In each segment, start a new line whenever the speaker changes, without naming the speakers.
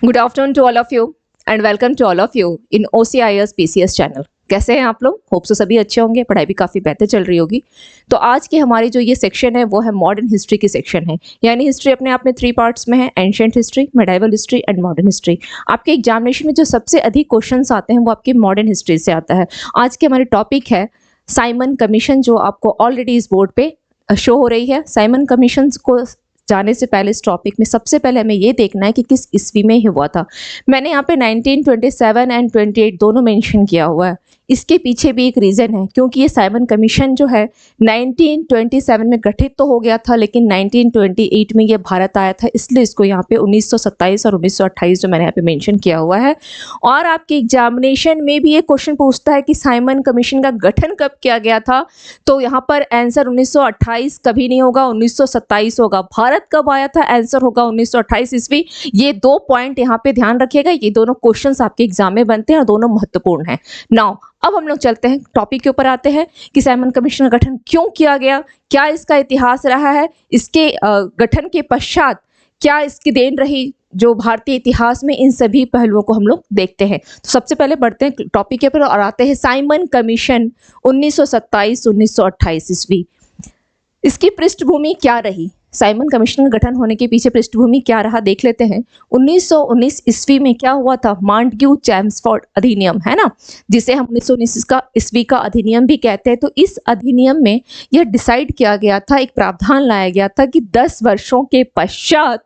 Good afternoon to all of you and welcome to all of you in OCIS PCS channel. कैसे हैं आप लोग? Hope so सभी अच्छे होंगे, पढ़ाई भी काफ़ी बेहतर चल रही होगी। तो आज की हमारी जो ये सेक्शन है वो है मॉडर्न हिस्ट्री की सेक्शन है। यानी हिस्ट्री अपने आप में 3 पार्ट्स में है, ancient history, medieval history and modern history. आपके एग्जामिनेशन में जो सबसे अधिक क्वेश्चंस आते हैं वो आपके मॉडर्न हिस्ट्री से आता है। आज की हमारी टॉपिक है साइमन कमीशन, जो आपको ऑलरेडी इस बोर्ड पे शो हो रही है। साइमन कमीशन को जाने से पहले इस टॉपिक में सबसे पहले हमें ये देखना है कि किस ईस्वी में ही हुआ था। मैंने यहाँ पे 1927 एंड 28 दोनों मेंशन किया हुआ है। इसके पीछे भी एक रीज़न है, क्योंकि ये साइमन कमीशन जो है 1927 में गठित तो हो गया था, लेकिन 1928 में ये भारत आया था, इसलिए इसको यहाँ पे 1927 और 1928 जो मैंने यहाँ पे मेंशन किया हुआ है। और आपके एग्जामिनेशन में भी ये क्वेश्चन पूछता है कि साइमन कमीशन का गठन कब किया गया था, तो यहाँ पर आंसर 1928 कभी नहीं होगा, 1927 होगा। भारत कब आया था, आंसर होगा 1928 ईस्वी। ये 2 पॉइंट यहाँ पे ध्यान रखिएगा, ये दोनों क्वेश्चंस आपके एग्जाम में बनते हैं और दोनों महत्वपूर्ण हैं। नाउ अब हम लोग चलते हैं टॉपिक के ऊपर, आते हैं कि साइमन कमीशन का गठन क्यों किया गया, क्या इसका इतिहास रहा है, इसके गठन के पश्चात क्या इसकी देन रही जो भारतीय इतिहास में, इन सभी पहलुओं को हम लोग देखते हैं। तो सबसे पहले बढ़ते हैं टॉपिक के ऊपर और आते हैं साइमन कमीशन 1927-1928 ईस्वी। इसकी पृष्ठभूमि क्या रही, साइमन कमीशन का गठन होने के पीछे पृष्ठभूमि क्या रहा, देख लेते हैं। 1919 ईस्वी में क्या हुआ था, मांटग्यू चैम्सफोर्ड अधिनियम है ना, जिसे हम 1919 का ईस्वी का अधिनियम भी कहते हैं। तो इस अधिनियम में यह डिसाइड किया गया था, एक प्रावधान लाया गया था कि 10 वर्षों के पश्चात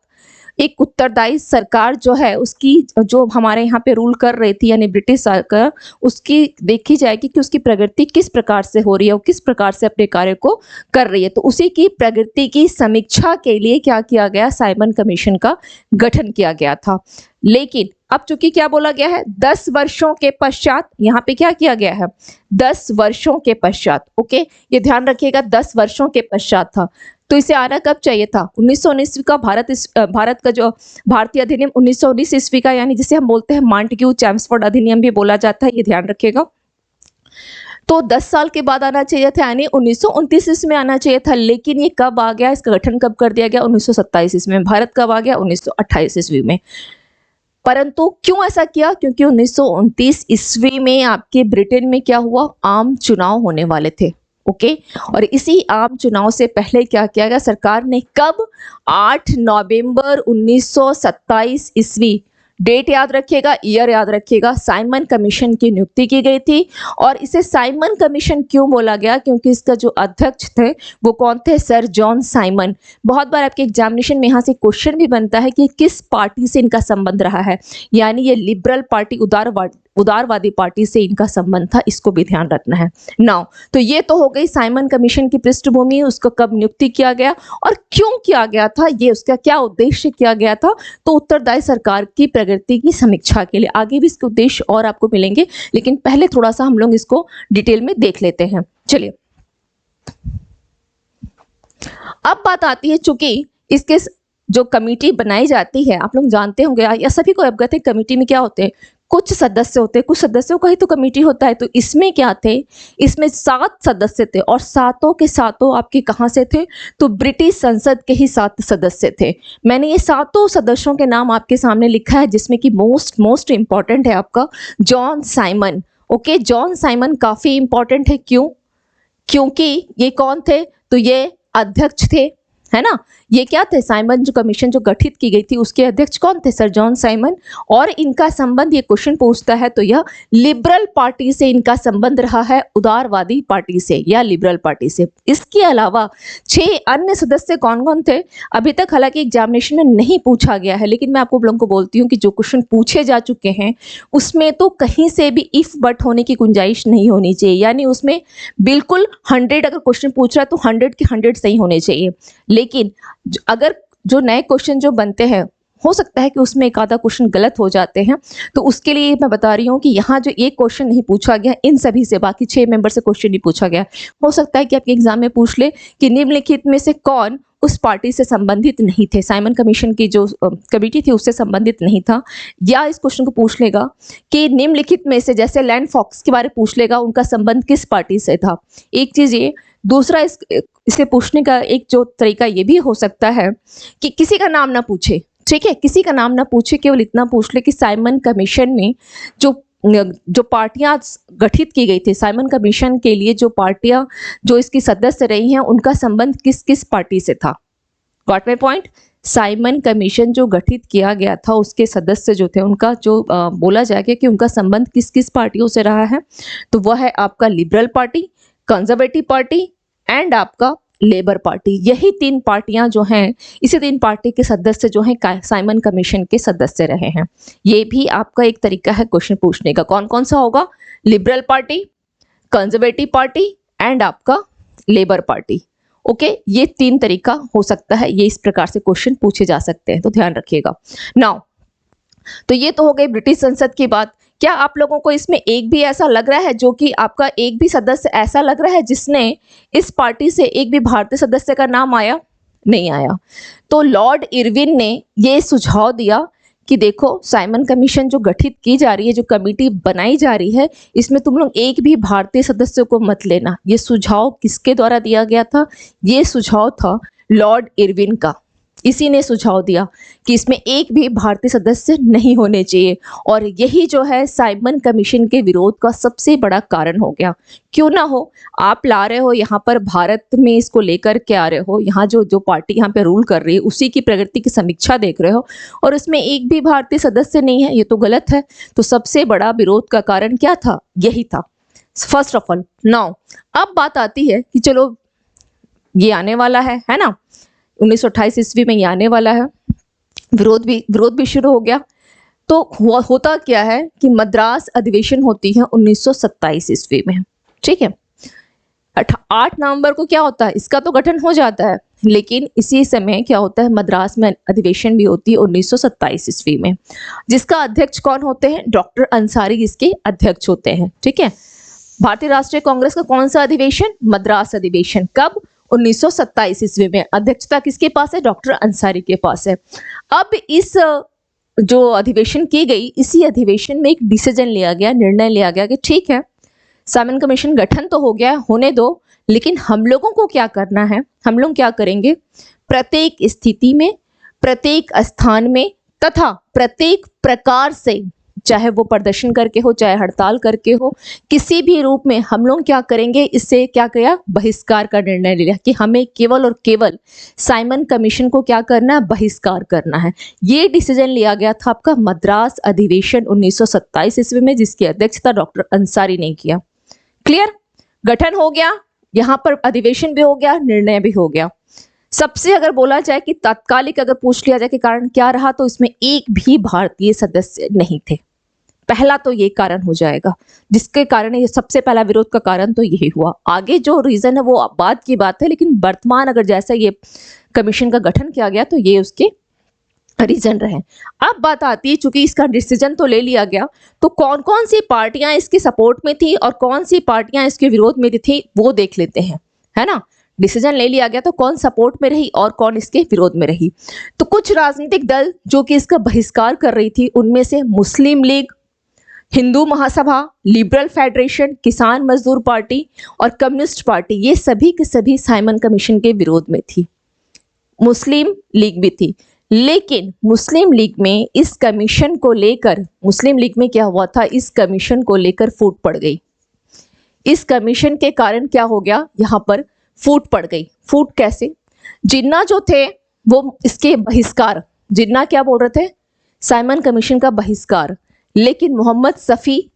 एक उत्तरदायी सरकार जो है, उसकी जो हमारे यहाँ पे रूल कर रही थी यानी ब्रिटिश सरकार, उसकी देखी जाएगी कि उसकी प्रगति किस प्रकार से हो रही है और किस प्रकार से अपने कार्य को कर रही है। तो उसी की प्रगति की समीक्षा के लिए क्या किया गया, साइमन कमीशन का गठन किया गया था। लेकिन अब चूंकि क्या बोला गया है, 10 वर्षों के पश्चात, यहाँ पे क्या किया गया है, 10 वर्षों के पश्चात। ओके, ये ध्यान रखिएगा, 10 वर्षों के पश्चात था। तो इसे आना कब चाहिए था, 1919 का भारत का जो भारतीय अधिनियम 1919 ईस्वी का, यानी जिसे हम बोलते हैं मांटग्यू चैम्सफोर्ड अधिनियम भी बोला जाता है, ये ध्यान रखिएगा। तो 10 साल के बाद आना चाहिए था, यानी 1929 में आना चाहिए था। लेकिन ये कब आ गया, इसका गठन कब कर दिया गया, 1927 ईस्वी में। भारत कब आ गया, 1928 ईस्वी में। परंतु क्यों ऐसा किया, क्योंकि 1929 ईस्वी में आपके ब्रिटेन में क्या हुआ, आम चुनाव होने वाले थे। ओके, और इसी आम चुनाव से पहले क्या किया गया, सरकार ने कब, 8 नवंबर 1927 ईस्वी, डेट याद रखिएगा, ईयर याद रखिएगा, साइमन कमीशन की नियुक्ति की गई थी। और इसे साइमन कमीशन क्यों बोला गया, क्योंकि इसका जो अध्यक्ष थे वो कौन थे, सर जॉन साइमन। बहुत बार आपके एग्जामिनेशन में यहाँ से क्वेश्चन भी बनता है कि किस पार्टी से इनका संबंध रहा है, यानी ये लिबरल पार्टी, उदारवादी पार्टी से इनका संबंध था, इसको भी ध्यान रखना है। नाउ तो ये तो हो गई साइमन कमीशन की पृष्ठभूमि, उसको कब नियुक्ति किया गया और क्यों किया गया था, ये उसका क्या उद्देश्य किया गया था। तो उत्तरदायी सरकार की प्रगति की समीक्षा के लिए, आगे भी इसके उद्देश्य और आपको मिलेंगे, लेकिन पहले थोड़ा सा हम लोग इसको डिटेल में देख लेते हैं। चलिए, अब बात आती है, चूंकि इसके जो कमेटी बनाई जाती है, आप लोग जानते होंगे या सभी को अवगत है, कमेटी में क्या होते हैं, कुछ सदस्य होते हैं, कुछ सदस्यों का ही तो कमेटी होता है। तो इसमें क्या थे, इसमें 7 सदस्य थे और सातों के सातों आपके कहाँ से थे, तो ब्रिटिश संसद के ही 7 सदस्य थे। मैंने ये सातों सदस्यों के नाम आपके सामने लिखा है, जिसमें कि मोस्ट इंपॉर्टेंट है आपका John Simon. Okay, John Simon काफी इंपॉर्टेंट है, क्यों, क्योंकि ये कौन थे, तो ये अध्यक्ष थे, है ना। ये क्या थे, साइमन जो कमीशन जो गठित की गई थी उसके अध्यक्ष कौन थे, सर जॉन साइमन। और इनका संबंध, ये क्वेश्चन पूछता है, तो यह लिबरल पार्टी से इनका संबंध रहा है, उदारवादी पार्टी से या लिबरल पार्टी से। इसके अलावा 6 अन्य सदस्य कौन कौन थे, अभी तक हालांकि एग्जामिनेशन में नहीं पूछा गया है, लेकिन मैं आपको लोगों को बोलती हूँ कि जो क्वेश्चन पूछे जा चुके हैं उसमें तो कहीं से भी इफ बट होने की गुंजाइश नहीं होनी चाहिए, यानी उसमें बिल्कुल 100 अगर क्वेश्चन पूछ रहा है तो 100 के 100 सही होने चाहिए। लेकिन अगर जो नए क्वेश्चन जो बनते हैं, हो सकता है कि उसमें एक आधा क्वेश्चन गलत हो जाते हैं, तो उसके लिए मैं बता रही हूँ कि यहाँ जो एक क्वेश्चन नहीं पूछा गया, इन सभी से बाकी 6 मेंबर से क्वेश्चन नहीं पूछा गया। हो सकता है कि आपके एग्जाम में पूछ ले कि निम्नलिखित में से कौन उस पार्टी से संबंधित नहीं थे, साइमन कमीशन की जो कमेटी थी उससे संबंधित नहीं था। या इस क्वेश्चन को पूछ लेगा कि निम्नलिखित में से, जैसे लैंड फॉक्स के बारे में पूछ लेगा, उनका संबंध किस पार्टी से था। एक चीज ये, दूसरा इसे पूछने का एक जो तरीका ये भी हो सकता है कि किसी का नाम ना पूछे, ठीक है, किसी का नाम ना पूछे, केवल इतना पूछ ले कि साइमन कमीशन में जो जो पार्टियां गठित की गई थी, साइमन कमीशन के लिए जो पार्टियां जो इसकी सदस्य रही हैं उनका संबंध किस किस पार्टी से था। Got my point. Simon commission जो गठित किया गया था उसके सदस्य जो थे उनका जो बोला जाएगा कि उनका संबंध किस किस पार्टियों से रहा है, तो वह है आपका liberal party, conservative party and आपका लेबर पार्टी। यही तीन पार्टियां जो हैं, इसी तीन पार्टी के सदस्य जो हैं साइमन कमीशन के सदस्य रहे हैं। ये भी आपका एक तरीका है क्वेश्चन पूछने का। कौन कौन सा होगा? Liberal party, conservative party and आपका लेबर पार्टी। ओके, ये तीन तरीका हो सकता है, ये इस प्रकार से क्वेश्चन पूछे जा सकते हैं, तो ध्यान रखिएगा। नाउ तो ये तो हो गई ब्रिटिश संसद की बात। क्या आप लोगों को इसमें एक भी ऐसा लग रहा है जो कि आपका एक भी सदस्य ऐसा लग रहा है जिसने इस पार्टी से एक भी भारतीय सदस्य का नाम आया? नहीं आया। तो लॉर्ड इरविन ने ये सुझाव दिया कि देखो, साइमन कमीशन जो गठित की जा रही है, जो कमेटी बनाई जा रही है, इसमें तुम लोग एक भी भारतीय सदस्य को मत लेना। ये सुझाव किसके द्वारा दिया गया था? ये सुझाव था लॉर्ड इरविन का। इसी ने सुझाव दिया कि इसमें एक भी भारतीय सदस्य नहीं होने चाहिए, और यही जो है साइमन कमीशन के विरोध का सबसे बड़ा कारण हो गया। क्यों ना हो, आप ला रहे हो यहाँ पर भारत में, इसको लेकर के आ रहे हो, यहाँ जो पार्टी यहाँ पे रूल कर रही है उसी की प्रगति की समीक्षा देख रहे हो, और उसमें एक भी भारतीय सदस्य नहीं है, ये तो गलत है। तो सबसे बड़ा विरोध का कारण क्या था? यही था, फर्स्ट ऑफ ऑल। नाउ अब बात आती है कि चलो ये आने वाला है ना, 1928 ईस्वी में ये आने वाला है, विरोध भी शुरू हो गया। तो होता क्या है कि मद्रास अधिवेशन होती है 1927 ईस्वी में, ठीक है। 8 नवंबर को क्या होता है, इसका तो गठन हो जाता है, लेकिन इसी समय क्या होता है, मद्रास में अधिवेशन भी होती है 1927 ईस्वी में, जिसका अध्यक्ष कौन होते हैं? डॉक्टर अंसारी इसके अध्यक्ष होते हैं, ठीक है। भारतीय राष्ट्रीय कांग्रेस का कौन सा अधिवेशन? मद्रास अधिवेशन। कब? 1927 ईस्वी में। अध्यक्षता किसके पास है? डॉक्टर अंसारी के पास है। अब इस जो अधिवेशन की गई, इसी अधिवेशन में एक डिसीजन लिया गया, निर्णय लिया गया कि ठीक है, साइमन कमीशन गठन तो हो गया, होने दो, लेकिन हम लोगों को क्या करना है? हम लोग क्या करेंगे? प्रत्येक स्थिति में, प्रत्येक स्थान में तथा प्रत्येक प्रकार से, चाहे वो प्रदर्शन करके हो, चाहे हड़ताल करके हो, किसी भी रूप में हम लोग क्या करेंगे? इससे क्या किया? बहिष्कार का निर्णय लिया कि हमें केवल और केवल साइमन कमीशन को क्या करना है? बहिष्कार करना है। ये डिसीजन लिया गया था आपका मद्रास अधिवेशन 1927 ईस्वी में, जिसकी अध्यक्षता डॉक्टर अंसारी ने किया। क्लियर? गठन हो गया, यहाँ पर अधिवेशन भी हो गया, निर्णय भी हो गया। सबसे अगर बोला जाए कि तात्कालिक अगर पूछ लिया जाए कि कारण क्या रहा, तो इसमें एक भी भारतीय सदस्य नहीं थे। पहला तो ये कारण हो जाएगा, जिसके कारण ये सबसे पहला विरोध का कारण तो यही हुआ। आगे जो रीजन है वो बाद की बात है, लेकिन वर्तमान अगर जैसा ये कमीशन का गठन किया गया तो ये उसके रीजन रहे। अब बात आती है, चूंकि इसका डिसीजन तो ले लिया गया, तो कौन कौन सी पार्टियां इसके सपोर्ट में थी और कौन सी पार्टियां इसके विरोध में थी वो देख लेते हैं, है ना। डिसीजन ले लिया गया तो कौन सपोर्ट में रही और कौन इसके विरोध में रही। तो कुछ राजनीतिक दल जो कि इसका बहिष्कार कर रही थी, उनमें से मुस्लिम league, Hindu Mahasabha, liberal federation, किसान मजदूर पार्टी और कम्युनिस्ट पार्टी, ये सभी के सभी साइमन कमीशन के विरोध में थी। मुस्लिम लीग भी थी, लेकिन मुस्लिम लीग में इस कमीशन को लेकर, मुस्लिम लीग में क्या हुआ था, इस कमीशन को लेकर फूट पड़ गई। इस कमीशन के कारण क्या हो गया, यहाँ पर फूट पड़ गई। फूट कैसे? जिन्ना जो थे वो इसके बहिष्कार, जिन्ना क्या बोल रहे थे? साइमन कमीशन का बहिष्कार, लेकिन मोहम्मद सफ़ी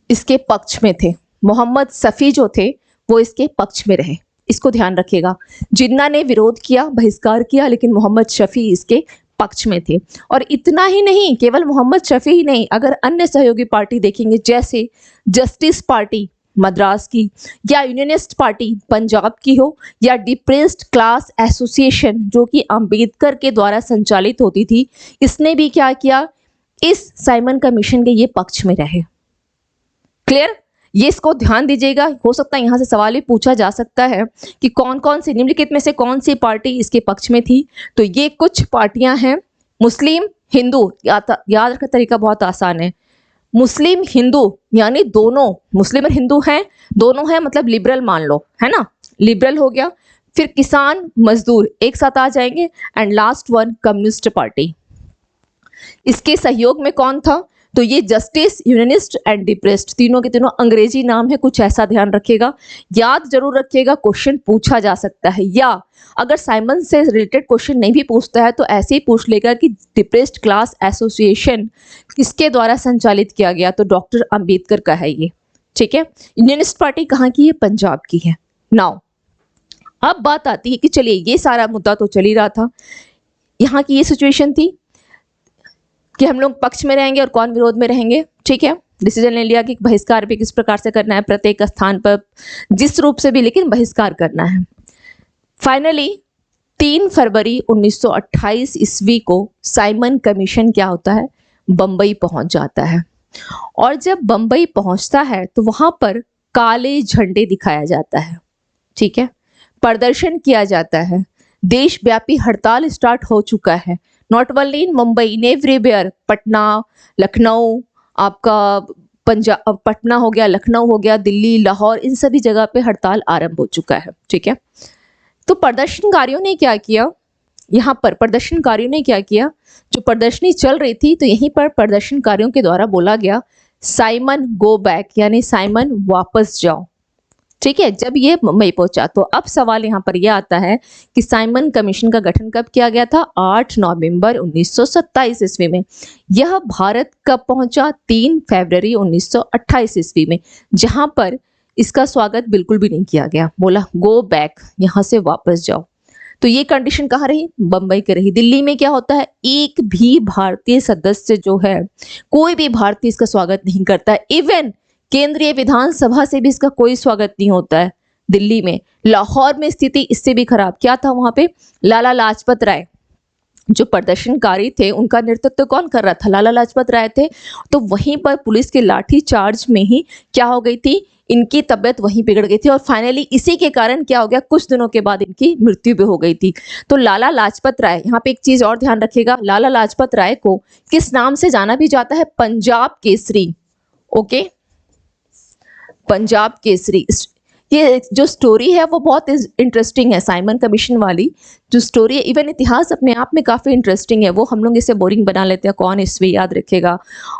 इसके पक्ष में थे। मोहम्मद सफ़ी जो थे वो इसके पक्ष में रहे, इसको ध्यान रखिएगा। जिन्ना ने विरोध किया, बहिष्कार किया, लेकिन मोहम्मद शफी इसके पक्ष में थे। और इतना ही नहीं, केवल मोहम्मद शफी ही नहीं, अगर अन्य सहयोगी पार्टी देखेंगे, जैसे जस्टिस पार्टी मद्रास की, या यूनियनिस्ट पार्टी पंजाब की हो, या डिप्रेस्ड क्लास एसोसिएशन जो कि अंबेडकर के द्वारा संचालित होती थी, इसने भी क्या किया, इस साइमन कमीशन के ये पक्ष में रहे। क्लियर? ये इसको ध्यान दीजिएगा। हो सकता है यहाँ से सवाल भी पूछा जा सकता है कि कौन कौन सी निम्नलिखित में से कौन सी पार्टी इसके पक्ष में थी। तो ये कुछ पार्टियां हैं। मुस्लिम हिंदू, याद रखने का तरीका बहुत आसान है। मुस्लिम हिंदू यानी दोनों, मुस्लिम और हिंदू हैं, दोनों हैं, मतलब लिबरल मान लो, है ना, लिबरल हो गया। फिर किसान मजदूर एक साथ आ जाएंगे, and last one communist party. इसके सहयोग में कौन था? तो ये जस्टिस, यूनियनिस्ट एंड डिप्रेस्ड, तीनों के तीनों अंग्रेजी नाम है, कुछ ऐसा ध्यान रखिएगा, याद जरूर रखिएगा, क्वेश्चन पूछा जा सकता है। या अगर साइमन से रिलेटेड क्वेश्चन नहीं भी पूछता है तो ऐसे ही पूछ लेगा कि डिप्रेस्ड क्लास एसोसिएशन किसके द्वारा संचालित किया गया, तो डॉक्टर अंबेडकर का है ये, ठीक है। यूनियनिस्ट पार्टी कहाँ की है? पंजाब की है। नाउ अब बात आती है कि चलिए ये सारा मुद्दा तो चल ही रहा था, यहाँ की ये सिचुएशन थी कि हम लोग पक्ष में रहेंगे और कौन विरोध में रहेंगे, ठीक है। डिसीजन ले लिया कि बहिष्कार भी किस प्रकार से करना है, प्रत्येक स्थान पर जिस रूप से भी, लेकिन बहिष्कार करना है। फाइनली 3 फरवरी 1928 ईस्वी को साइमन कमीशन क्या होता है? बंबई पहुंच जाता है। और जब बंबई पहुंचता है तो वहां पर काले झंडे दिखाया जाता है, ठीक है, प्रदर्शन किया जाता है, देशव्यापी हड़ताल स्टार्ट हो चुका है, not only in Mumbai, in everywhere, Patna, Lucknow, आपका पंजाब, पटना हो गया, लखनऊ हो गया, दिल्ली, लाहौर, इन सभी जगह पे हड़ताल आरंभ हो चुका है, ठीक है। तो प्रदर्शनकारियों ने क्या किया, यहाँ पर प्रदर्शनकारियों ने क्या किया, जो प्रदर्शनी चल रही थी तो यहीं पर प्रदर्शनकारियों के द्वारा बोला गया साइमन गो बैक, यानी साइमन वापस जाओ, ठीक है। जब ये मुंबई पहुंचा तो अब सवाल यहाँ पर यह आता है कि साइमन कमीशन का गठन कब किया गया था? 8 नवंबर 1927 ईस्वी में। यह भारत कब पहुंचा? 3 फरवरी 1928 ईस्वी में, जहां पर इसका स्वागत बिल्कुल भी नहीं किया गया, बोला गो बैक, यहाँ से वापस जाओ। तो ये कंडीशन कहाँ रही? बंबई की रही। दिल्ली में क्या होता है? एक भी भारतीय सदस्य जो है, कोई भी भारतीय इसका स्वागत नहीं करता है, इवन केंद्रीय विधानसभा से भी इसका कोई स्वागत नहीं होता है दिल्ली में। लाहौर में स्थिति इससे भी खराब, क्या था वहां पे? लाला लाजपत राय, जो प्रदर्शनकारी थे उनका नेतृत्व कौन कर रहा था? लाला लाजपत राय थे। तो वहीं पर पुलिस के लाठी चार्ज में ही क्या हो गई थी, इनकी तबीयत वहीं बिगड़ गई थी और फाइनली इसी के कारण क्या हो गया, कुछ दिनों के बाद इनकी मृत्यु भी हो गई थी। तो लाला लाजपत राय, यहाँ पे एक चीज और ध्यान रखिएगा, लाला लाजपत राय को किस नाम से जाना भी जाता है? पंजाब केसरी, ओके, पंजाब केसरी। ये जो स्टोरी है वो बहुत इंटरेस्टिंग है, साइमन कमीशन वाली जो स्टोरी है, इवन इतिहास अपने आप में काफ़ी इंटरेस्टिंग है। वो हम लोग इसे बोरिंग बना लेते हैं, कौन ईस्वी याद रखेगा,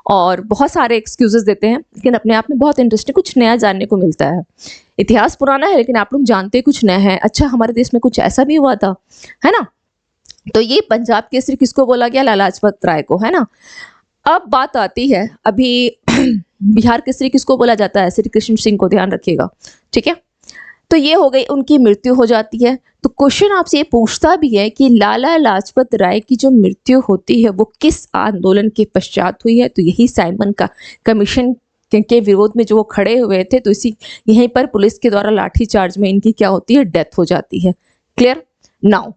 और बहुत सारे एक्सक्यूजेस देते हैं, लेकिन अपने आप में बहुत इंटरेस्टिंग, कुछ नया जानने को मिलता है। इतिहास पुराना है लेकिन आप लोग जानते कुछ नया है, अच्छा हमारे देश में कुछ ऐसा भी हुआ था, है ना। तो ये पंजाब केसरी किसको बोला गया? लाला लाजपत राय को, है ना। अब बात आती है अभी बिहार केसरी किसको बोला जाता है? श्री कृष्ण सिंह को, ध्यान रखिएगा, ठीक है। तो ये हो गई, उनकी मृत्यु हो जाती है। तो क्वेश्चन आपसे ये पूछता भी है कि लाला लाजपत राय की जो मृत्यु होती है वो किस आंदोलन के पश्चात हुई है? तो यही साइमन का कमीशन के विरोध में जो वो खड़े हुए थे, तो इसी यहीं पर पुलिस के द्वारा लाठीचार्ज में इनकी क्या होती है? डेथ हो जाती है। क्लियर? नाउ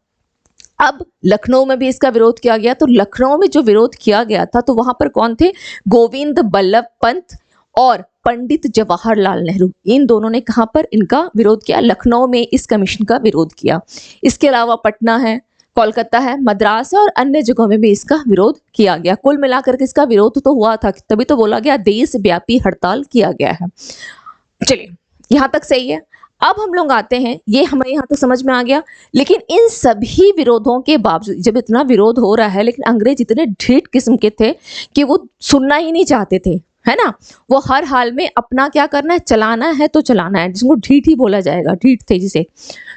अब लखनऊ में भी इसका विरोध किया गया। तो लखनऊ में जो विरोध किया गया था तो वहां पर कौन थे? गोविंद बल्लभ पंत और पंडित जवाहरलाल नेहरू, इन दोनों ने कहां पर इनका विरोध किया? लखनऊ में इस कमीशन का विरोध किया। इसके अलावा पटना है, कोलकाता है, मद्रास है और अन्य जगहों में भी इसका विरोध किया गया। कुल मिलाकर के इसका विरोध तो हुआ था, तभी तो बोला गया देशव्यापी हड़ताल किया गया है। चलिए यहां तक सही है। अब हम लोग आते हैं, ये हमें यहाँ तो समझ में आ गया, लेकिन इन सभी विरोधों के बावजूद, जब इतना विरोध हो रहा है, लेकिन अंग्रेज इतने ढीठ किस्म के थे कि वो सुनना ही नहीं चाहते थे, है ना। वो हर हाल में अपना क्या करना है, चलाना है तो चलाना है, जिसको ढीठ ही बोला जाएगा, ढीठ थे जिसे।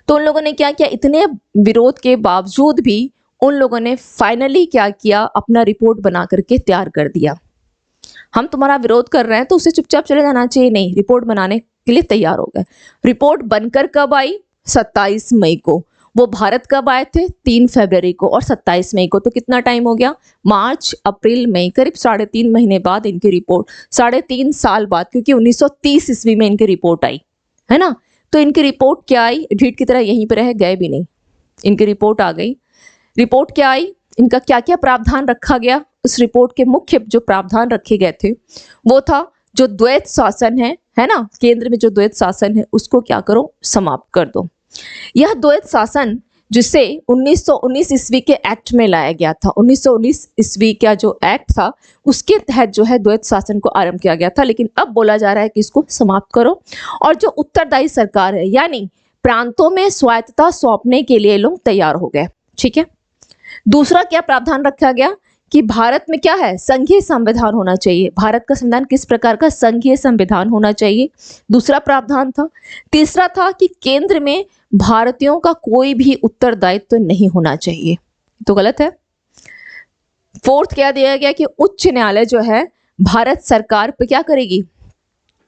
तो उन लोगों ने क्या किया, इतने विरोध के बावजूद भी उन लोगों ने फाइनली क्या किया, अपना रिपोर्ट बना करके तैयार कर दिया। हम तुम्हारा विरोध कर रहे हैं तो उसे चुपचाप चले जाना चाहिए, नहीं, रिपोर्ट बनाने के लिए तैयार हो गए। रिपोर्ट बनकर कब आई? 27 मई को। वो भारत कब आए थे? 3 फरवरी को और 27 मई को। तो कितना टाइम हो गया? मार्च, अप्रैल, मई, करीब 3.5 महीने बाद इनकी रिपोर्ट, 3.5 साल बाद, क्योंकि 1930 ईस्वी में इनकी रिपोर्ट आई, है ना। तो इनकी रिपोर्ट क्या आई? ढीठ की तरह यहीं पर रह गए भी नहीं, इनकी रिपोर्ट आ गई। रिपोर्ट क्या आई, इनका क्या क्या प्रावधान रखा गया? उस रिपोर्ट के मुख्य जो प्रावधान रखे गए थे वो था जो द्वैत शासन है ना, केंद्र में जो द्वैत शासन है उसको क्या करो, समाप्त कर दो। यह द्वैत शासन जिसे 1919 ईस्वी के एक्ट में लाया गया था, 1919 ईस्वी का जो एक्ट था उसके तहत जो है द्वैत शासन को आरंभ किया गया था, लेकिन अब बोला जा रहा है कि इसको समाप्त करो। और जो उत्तरदायी सरकार है, यानी प्रांतों में स्वायत्तता सौंपने के लिए लोग तैयार हो गए, ठीक है। दूसरा क्या प्रावधान रखा गया कि भारत में क्या है, संघीय संविधान होना चाहिए। भारत का संविधान किस प्रकार का, संघीय संविधान होना चाहिए, दूसरा प्रावधान था। तीसरा था कि केंद्र में भारतीयों का कोई भी उत्तरदायित्व तो नहीं होना चाहिए, तो गलत है। फोर्थ क्या दिया गया कि उच्च न्यायालय जो है भारत सरकार पे क्या करेगी,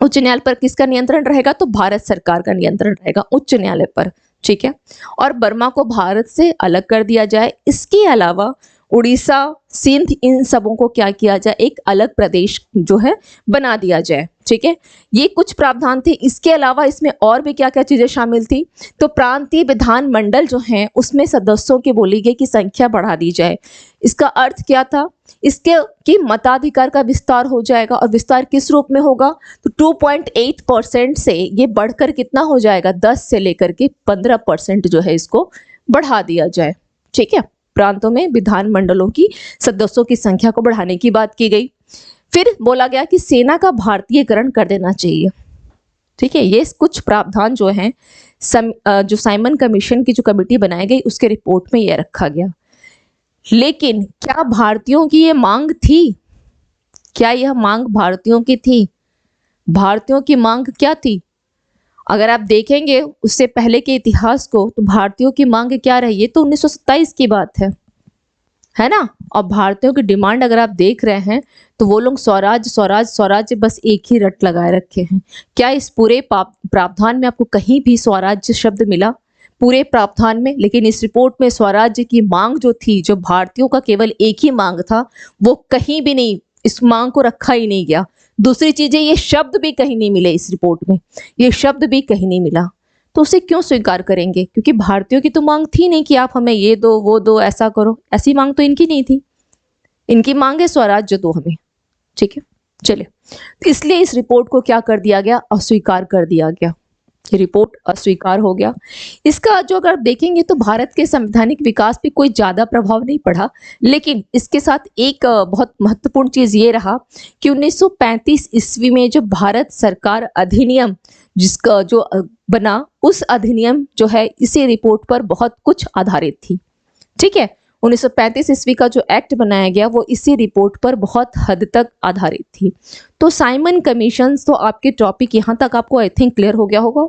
उच्च न्यायालय पर किसका नियंत्रण रहेगा, तो भारत सरकार का नियंत्रण रहेगा उच्च न्यायालय पर, ठीक है। और बर्मा को भारत से अलग कर दिया जाए। इसके अलावा उड़ीसा, सिंध, इन सबों को क्या किया जाए, एक अलग प्रदेश जो है बना दिया जाए, ठीक है। ये कुछ प्रावधान थे। इसके अलावा इसमें और भी क्या क्या चीजें शामिल थी, तो प्रांतीय विधान मंडल जो हैं उसमें सदस्यों की बोली गई कि संख्या बढ़ा दी जाए। इसका अर्थ क्या था, इसके कि मताधिकार का विस्तार हो जाएगा, और विस्तार किस रूप में होगा, तो 2.8% से ये बढ़कर कितना हो जाएगा, 10 से लेकर के 15% जो है इसको बढ़ा दिया जाए, ठीक है। प्रांतों में विधान मंडलों की सदस्यों की संख्या को बढ़ाने की बात की गई। फिर बोला गया कि सेना का भारतीयकरण कर देना चाहिए, ठीक है। ये कुछ प्रावधान जो हैं जो साइमन कमीशन की जो कमेटी बनाई गई उसके रिपोर्ट में यह रखा गया। लेकिन क्या भारतीयों की ये मांग थी, क्या यह मांग भारतीयों की थी, भारतीयों की मांग क्या थी? अगर आप देखेंगे उससे पहले के इतिहास को, तो भारतीयों की मांग क्या रही है, तो 1927 की बात है ना। और भारतीयों की डिमांड अगर आप देख रहे हैं तो वो लोग स्वराज स्वराज स्वराज्य बस एक ही रट लगाए रखे हैं। क्या इस पूरे प्रावधान में आपको कहीं भी स्वराज्य शब्द मिला, पूरे प्रावधान में? लेकिन इस रिपोर्ट में स्वराज्य की मांग जो थी, जो भारतीयों का केवल एक ही मांग था, वो कहीं भी नहीं, इस मांग को रखा ही नहीं गया। दूसरी चीजें, ये शब्द भी कहीं नहीं मिले इस रिपोर्ट में, ये शब्द भी कहीं नहीं मिला। तो उसे क्यों स्वीकार करेंगे, क्योंकि भारतीयों की तो मांग थी नहीं कि आप हमें ये दो वो दो ऐसा करो, ऐसी मांग तो इनकी नहीं थी। इनकी मांग है स्वराज्य दो हमें, ठीक है। चलिए, तो इसलिए इस रिपोर्ट को क्या कर दिया गया, अस्वीकार कर दिया गया। ये रिपोर्ट अस्वीकार हो गया। इसका जो अगर देखेंगे तो भारत के संवैधानिक विकास पे कोई ज्यादा प्रभाव नहीं पड़ा, लेकिन इसके साथ एक बहुत महत्वपूर्ण चीज ये रहा कि 1935 ईस्वी में जो भारत सरकार अधिनियम जिसका जो बना, उस अधिनियम जो है इसी रिपोर्ट पर बहुत कुछ आधारित थी, ठीक है। 1935 ईस्वी का जो एक्ट बनाया गया वो इसी रिपोर्ट पर बहुत हद तक आधारित थी। तो साइमन कमीशन, तो आपके टॉपिक यहाँ तक आपको आई थिंक क्लियर हो गया होगा।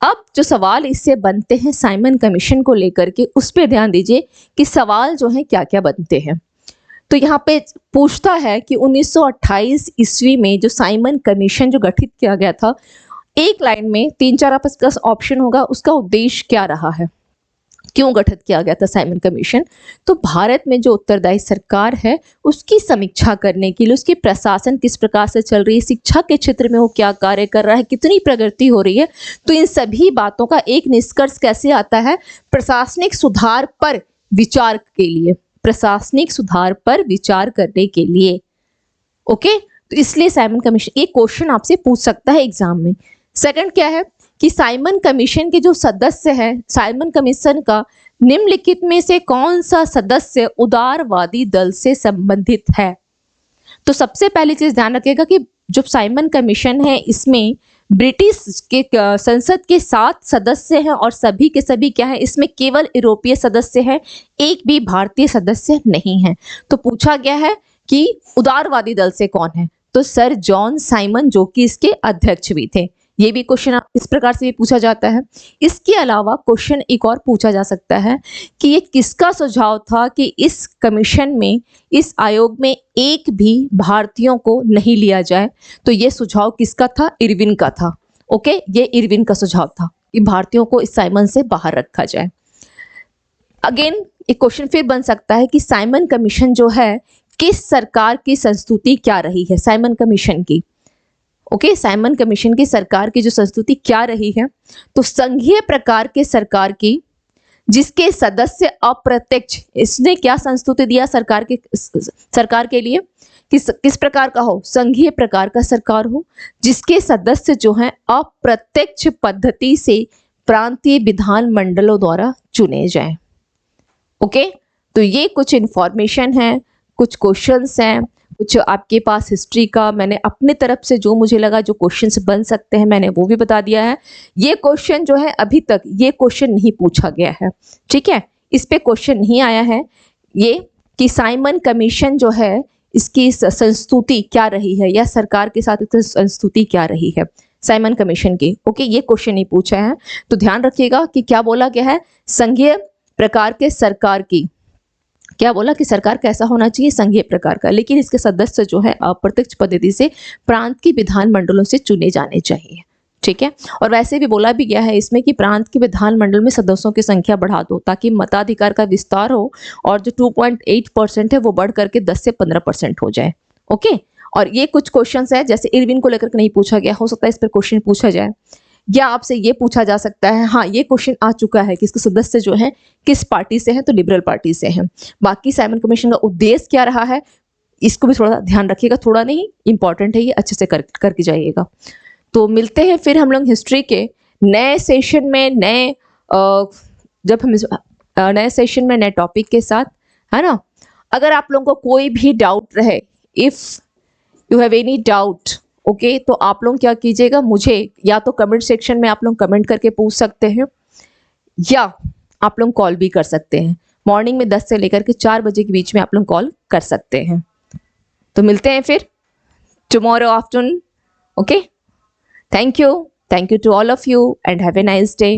अब जो सवाल इससे बनते हैं साइमन कमीशन को लेकर के, उस पर ध्यान दीजिए कि सवाल जो है क्या क्या बनते हैं। तो यहाँ पे पूछता है कि 1928 ईस्वी में जो साइमन कमीशन जो गठित किया गया था, एक लाइन में 3-4 आपका ऑप्शन होगा, उसका उद्देश्य क्या रहा है, क्यों गठित किया गया था साइमन कमीशन। तो भारत में जो उत्तरदायी सरकार है उसकी समीक्षा करने के लिए, उसकी प्रशासन किस प्रकार से चल रही है, शिक्षा के क्षेत्र में वो क्या कार्य कर रहा है, कितनी प्रगति हो रही है, तो इन सभी बातों का एक निष्कर्ष कैसे आता है, प्रशासनिक सुधार पर विचार के लिए, प्रशासनिक सुधार पर विचार करने के लिए। ओके, तो इसलिए साइमन कमीशन, एक क्वेश्चन आपसे पूछ सकता है एग्जाम में। सेकंड क्या है कि साइमन कमीशन के जो सदस्य हैं, साइमन कमीशन का निम्नलिखित में से कौन सा सदस्य उदारवादी दल से संबंधित है। तो सबसे पहली चीज ध्यान रखिएगा कि जो साइमन कमीशन है इसमें ब्रिटिश के संसद के 7 सदस्य हैं और सभी के सभी क्या है, इसमें केवल यूरोपीय सदस्य हैं, एक भी भारतीय सदस्य नहीं है। तो पूछा गया है कि उदारवादी दल से कौन है, तो सर जॉन साइमन, जो कि इसके अध्यक्ष भी थे। ये भी क्वेश्चन इस प्रकार से भी पूछा जाता है। इसके अलावा क्वेश्चन एक और पूछा जा सकता है कि ये किसका सुझाव था कि इस कमीशन में, इस आयोग में एक भी भारतीयों को नहीं लिया जाए, तो ये सुझाव किसका था, इरविन का था। ओके, ये इरविन का सुझाव था कि भारतीयों को इस साइमन से बाहर रखा जाए। अगेन एक क्वेश्चन फिर बन सकता है कि साइमन कमीशन जो है किस सरकार की संस्तुति क्या रही है, साइमन कमीशन की। ओके, साइमन कमीशन की सरकार की जो संस्तुति क्या रही है, तो संघीय प्रकार के सरकार की जिसके सदस्य अप्रत्यक्ष, इसने क्या संस्तुति दिया सरकार के लिए, किस प्रकार का हो, संघीय प्रकार का सरकार हो, जिसके सदस्य जो हैं अप्रत्यक्ष पद्धति से प्रांतीय विधान मंडलों द्वारा चुने जाएं। ओके, तो ये कुछ इंफॉर्मेशन है, कुछ क्वेश्चंस हैं, कुछ आपके पास हिस्ट्री का मैंने अपने तरफ से जो मुझे लगा जो क्वेश्चंस बन सकते हैं मैंने वो भी बता दिया है। ये क्वेश्चन जो है अभी तक ये क्वेश्चन नहीं पूछा गया है, ठीक है, इस पे क्वेश्चन नहीं आया है ये कि साइमन कमीशन जो है इसकी संस्तुति क्या रही है, या सरकार के साथ इसकी संस्तुति क्या रही है साइमन कमीशन की। ओके, ये क्वेश्चन नहीं पूछा है, तो ध्यान रखिएगा कि क्या बोला गया है, संघीय प्रकार के सरकार की, क्या बोला कि सरकार कैसा होना चाहिए, संघीय प्रकार का, लेकिन इसके सदस्य जो है अप्रत्यक्ष पद्धति से प्रांत की विधानमंडलों से चुने जाने चाहिए। ठीक है, और वैसे भी बोला भी गया है इसमें कि प्रांत के विधानमंडल में सदस्यों की संख्या बढ़ा दो ताकि मताधिकार का विस्तार हो और जो 2.8% है वो बढ़ करके 10 से 15% हो जाए। ओके, और ये कुछ क्वेश्चंस है जैसे इरविन को लेकर के नहीं पूछा गया, हो सकता है इस पर क्वेश्चन पूछा जाए, या आपसे ये पूछा जा सकता है, हाँ ये क्वेश्चन आ चुका है कि इसके सदस्य जो है किस पार्टी से हैं, तो लिबरल पार्टी से हैं। बाकी साइमन कमीशन का उद्देश्य क्या रहा है इसको भी थोड़ा ध्यान रखिएगा, थोड़ा नहीं इंपॉर्टेंट है ये, अच्छे से करके जाइएगा। तो मिलते हैं फिर हम लोग हिस्ट्री के नए सेशन में, जब हम नए सेशन में नए टॉपिक के साथ, है ना। अगर आप लोगों को कोई भी डाउट रहे, if you have any doubt, okay, तो आप लोग क्या कीजिएगा, मुझे या तो कमेंट सेक्शन में आप लोग कमेंट करके पूछ सकते हैं, या आप लोग कॉल भी कर सकते हैं। मॉर्निंग में 10 से लेकर के 4 बजे के बीच में आप लोग कॉल कर सकते हैं। तो मिलते हैं फिर tomorrow afternoon. Okay, thank you to all of you and have a nice day.